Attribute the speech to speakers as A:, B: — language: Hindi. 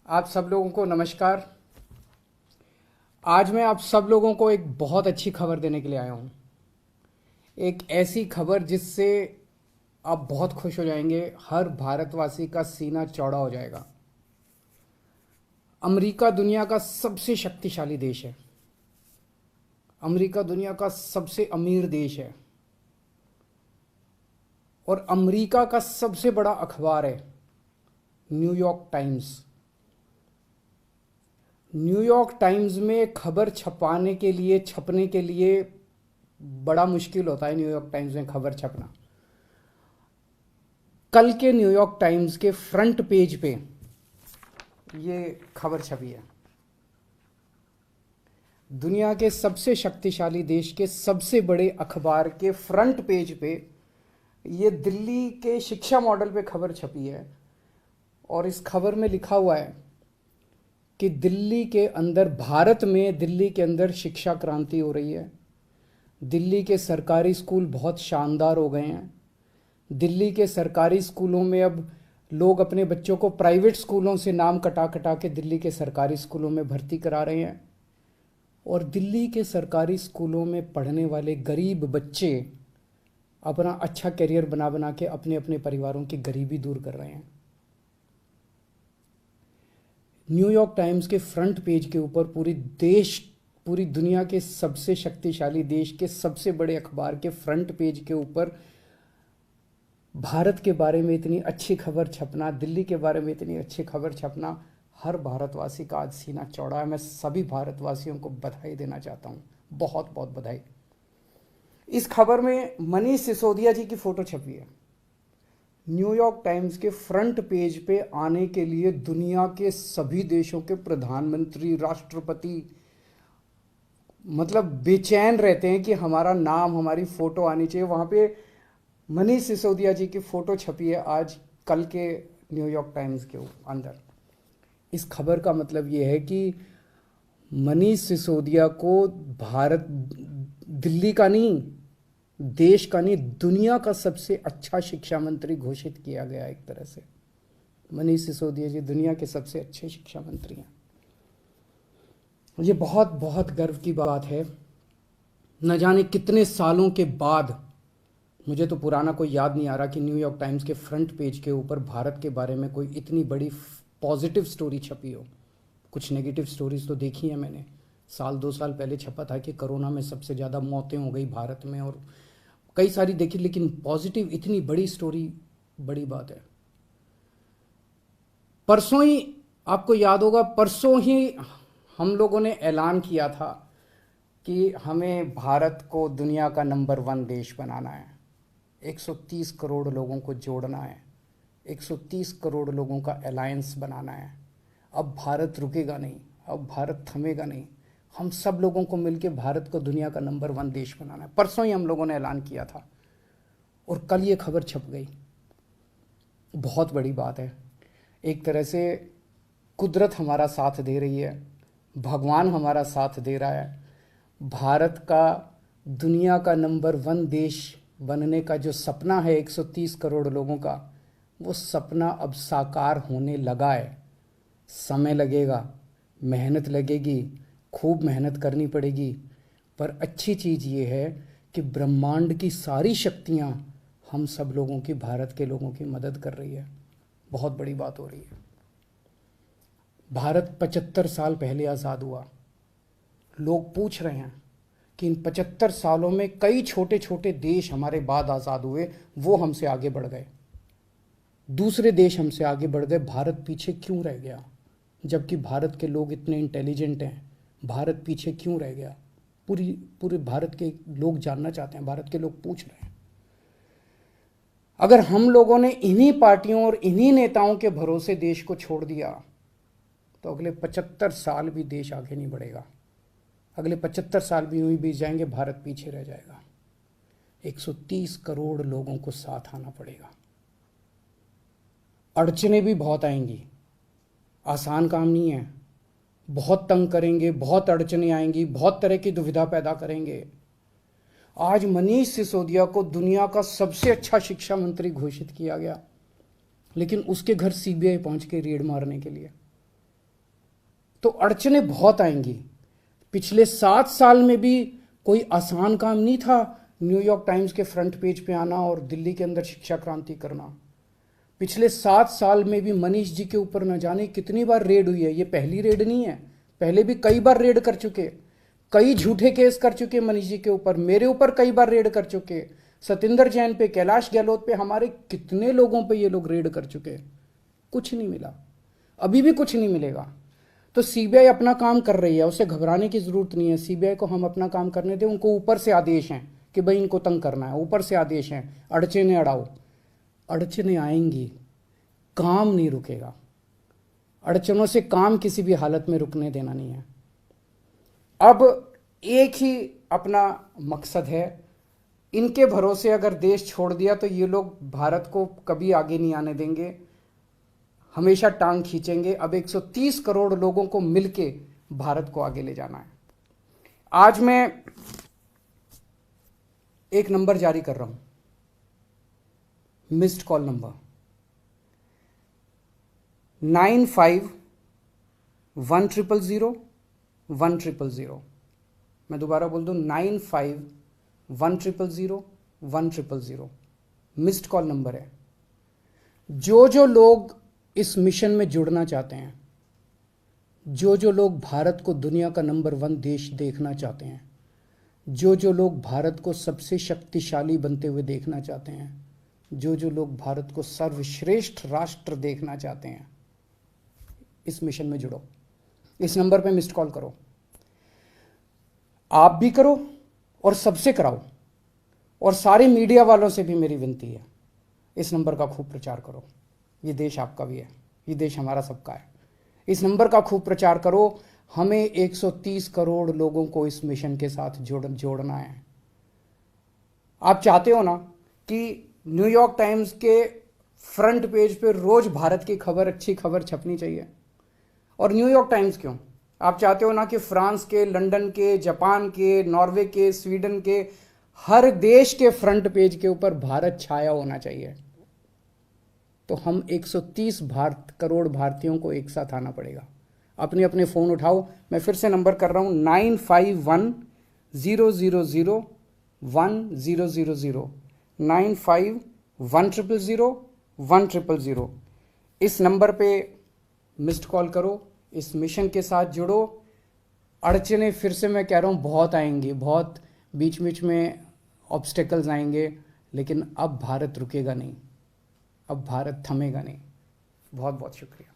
A: आप सब लोगों को नमस्कार। आज मैं आप सब लोगों को एक बहुत अच्छी खबर देने के लिए आया हूँ। एक ऐसी खबर जिससे आप बहुत खुश हो जाएंगे, हर भारतवासी का सीना चौड़ा हो जाएगा। अमेरिका दुनिया का सबसे शक्तिशाली देश है। अमेरिका दुनिया का सबसे अमीर देश है और अमेरिका का सबसे बड़ा अखबार है न्यूयॉर्क टाइम्स। न्यूयॉर्क टाइम्स में खबर छपने के लिए बड़ा मुश्किल होता है। न्यूयॉर्क टाइम्स में खबर छपना, कल के न्यूयॉर्क टाइम्स के फ्रंट पेज पे ये खबर छपी है। दुनिया के सबसे शक्तिशाली देश के सबसे बड़े अखबार के फ्रंट पेज पे ये दिल्ली के शिक्षा मॉडल पे खबर छपी है और इस खबर में लिखा हुआ है कि दिल्ली के अंदर, भारत में दिल्ली के अंदर शिक्षा क्रांति हो रही है। दिल्ली के सरकारी स्कूल बहुत शानदार हो गए हैं। दिल्ली के सरकारी स्कूलों में अब लोग अपने बच्चों को प्राइवेट स्कूलों से नाम कटा कटा के दिल्ली के सरकारी स्कूलों में भर्ती करा रहे हैं और दिल्ली के सरकारी स्कूलों में पढ़ने वाले गरीब बच्चे अपना अच्छा करियर बना बना के अपने अपने परिवारों की गरीबी दूर कर रहे हैं। न्यूयॉर्क टाइम्स के फ्रंट पेज के ऊपर पूरी दुनिया के सबसे शक्तिशाली देश के सबसे बड़े अखबार के फ्रंट पेज के ऊपर भारत के बारे में इतनी अच्छी खबर छपना, दिल्ली के बारे में इतनी अच्छी खबर छपना, हर भारतवासी का आज सीना चौड़ा है। मैं सभी भारतवासियों को बधाई देना चाहता हूँ, बहुत बहुत बधाई। इस खबर में मनीष सिसोदिया जी की फोटो छपी है। न्यूयॉर्क टाइम्स के फ्रंट पेज पे आने के लिए दुनिया के सभी देशों के प्रधानमंत्री, राष्ट्रपति मतलब बेचैन रहते हैं कि हमारा नाम, हमारी फोटो आनी चाहिए। वहाँ पे मनीष सिसोदिया जी की फोटो छपी है आज कल के न्यूयॉर्क टाइम्स के अंदर। इस खबर का मतलब ये है कि मनीष सिसोदिया को भारत, दिल्ली का नहीं, देश का नहीं, दुनिया का सबसे अच्छा शिक्षा मंत्री घोषित किया गया। एक तरह से मनीष सिसोदिया जी दुनिया के सबसे अच्छे शिक्षा मंत्री हैं। ये बहुत बहुत गर्व की बात है। न जाने कितने सालों के बाद, मुझे तो पुराना कोई याद नहीं आ रहा कि न्यूयॉर्क टाइम्स के फ्रंट पेज के ऊपर भारत के बारे में कोई इतनी बड़ी पॉजिटिव स्टोरी छपी हो। कुछ नेगेटिव स्टोरीज तो देखी है मैंने। 1-2 साल पहले छपा था कि कोरोना में सबसे ज़्यादा मौतें हो गई भारत में और कई सारी देखी, लेकिन पॉजिटिव इतनी बड़ी स्टोरी बड़ी बात है। परसों ही, आपको याद होगा, परसों ही हम लोगों ने ऐलान किया था कि हमें भारत को दुनिया का नंबर 1 देश बनाना है। 130 करोड़ लोगों को जोड़ना है, 130 करोड़ लोगों का अलायंस बनाना है। अब भारत रुकेगा नहीं, अब भारत थमेगा नहीं। हम सब लोगों को मिलकर भारत को दुनिया का नंबर 1 देश बनाना है। परसों ही हम लोगों ने ऐलान किया था और कल ये खबर छप गई। बहुत बड़ी बात है। एक तरह से कुदरत हमारा साथ दे रही है, भगवान हमारा साथ दे रहा है। भारत का दुनिया का नंबर 1 देश बनने का जो सपना है 130 करोड़ लोगों का, वो सपना अब साकार होने लगा है। समय लगेगा, मेहनत लगेगी, खूब मेहनत करनी पड़ेगी, पर अच्छी चीज़ ये है कि ब्रह्मांड की सारी शक्तियाँ हम सब लोगों की, भारत के लोगों की मदद कर रही है। बहुत बड़ी बात हो रही है। भारत 75 साल पहले आज़ाद हुआ। लोग पूछ रहे हैं कि इन 75 सालों में कई छोटे छोटे देश हमारे बाद आज़ाद हुए, वो हमसे आगे बढ़ गए, दूसरे देश हमसे आगे बढ़ गए, भारत पीछे क्यों रह गया? जबकि भारत के लोग इतने इंटेलिजेंट हैं, भारत पीछे क्यों रह गया? पूरे भारत के लोग जानना चाहते हैं, भारत के लोग पूछ रहे हैं। अगर हम लोगों ने इन्हीं पार्टियों और इन्हीं नेताओं के भरोसे देश को छोड़ दिया तो अगले 75 साल भी देश आगे नहीं बढ़ेगा। अगले 75 साल भी यूं ही बीत जाएंगे, भारत पीछे रह जाएगा। 130 करोड़ लोगों को साथ आना पड़ेगा। अड़चने भी बहुत आएंगी, आसान काम नहीं है। बहुत तंग करेंगे, बहुत अड़चने आएंगी, बहुत तरह की दुविधा पैदा करेंगे। आज मनीष सिसोदिया को दुनिया का सबसे अच्छा शिक्षा मंत्री घोषित किया गया, लेकिन उसके घर सीबीआई पहुंच के रेड मारने के लिए। तो अड़चनें बहुत आएंगी। पिछले 7 साल में भी कोई आसान काम नहीं था न्यूयॉर्क टाइम्स के फ्रंट पेज पे आना और दिल्ली के अंदर शिक्षा क्रांति करना। पिछले 7 साल में भी मनीष जी के ऊपर न जाने कितनी बार रेड हुई है। ये पहली रेड नहीं है, पहले भी कई बार रेड कर चुके, कई झूठे केस कर चुके मनीष जी के ऊपर, मेरे ऊपर कई बार रेड कर चुके, सतिंदर जैन पे, कैलाश गहलोत पे, हमारे कितने लोगों पे ये लोग रेड कर चुके, कुछ नहीं मिला, अभी भी कुछ नहीं मिलेगा। तो सीबीआई अपना काम कर रही है, उसे घबराने की जरूरत नहीं है। सीबीआई को हम अपना काम करने दें। उनको ऊपर से आदेश हैं कि भाई इनको तंग करना है, ऊपर से आदेश हैं, अड़चने अड़ाओ। अड़चने आएंगी, काम नहीं रुकेगा। अड़चनों से काम किसी भी हालत में रुकने देना नहीं है। अब एक ही अपना मकसद है, इनके भरोसे अगर देश छोड़ दिया तो ये लोग भारत को कभी आगे नहीं आने देंगे, हमेशा टांग खींचेंगे। अब 130 करोड़ लोगों को मिलके भारत को आगे ले जाना है। आज मैं एक नंबर जारी कर रहा हूं, मिस्ड कॉल नंबर 951001000100। मैं दोबारा बोल दूं, 951001000100 मिस्ड कॉल नंबर है। जो लोग इस मिशन में जुड़ना चाहते हैं, जो लोग भारत को दुनिया का नंबर 1 देश देखना चाहते हैं, जो लोग भारत को सबसे शक्तिशाली बनते हुए देखना चाहते हैं, जो लोग भारत को सर्वश्रेष्ठ राष्ट्र देखना चाहते हैं, इस मिशन में जुड़ो। इस नंबर पे मिस्ड कॉल करो, आप भी करो और सबसे कराओ। और सारे मीडिया वालों से भी मेरी विनती है, इस नंबर का खूब प्रचार करो। ये देश आपका भी है, ये देश हमारा सबका है। इस नंबर का खूब प्रचार करो। हमें 130 करोड़ लोगों को इस मिशन के साथ जोड़ना है। आप चाहते हो ना कि न्यूयॉर्क टाइम्स के फ्रंट पेज पे रोज भारत की खबर, अच्छी खबर छपनी चाहिए। और न्यूयॉर्क टाइम्स क्यों, आप चाहते हो ना कि फ्रांस के, लंदन के, जापान के, नॉर्वे के, स्वीडन के, हर देश के फ्रंट पेज के ऊपर भारत छाया होना चाहिए। तो हम 130 करोड़ भारतीयों को एक साथ आना पड़ेगा। अपने अपने फ़ोन उठाओ, मैं फिर से नंबर कर रहा हूँ, 951001000100 951001000100। इस नंबर पे मिस्ड कॉल करो, इस मिशन के साथ जुड़ो। अड़चने फिर से मैं कह रहा हूँ बहुत आएंगी, बहुत बीच बीच में ऑब्स्टेकल्स आएंगे, लेकिन अब भारत रुकेगा नहीं, अब भारत थमेगा नहीं। बहुत बहुत शुक्रिया।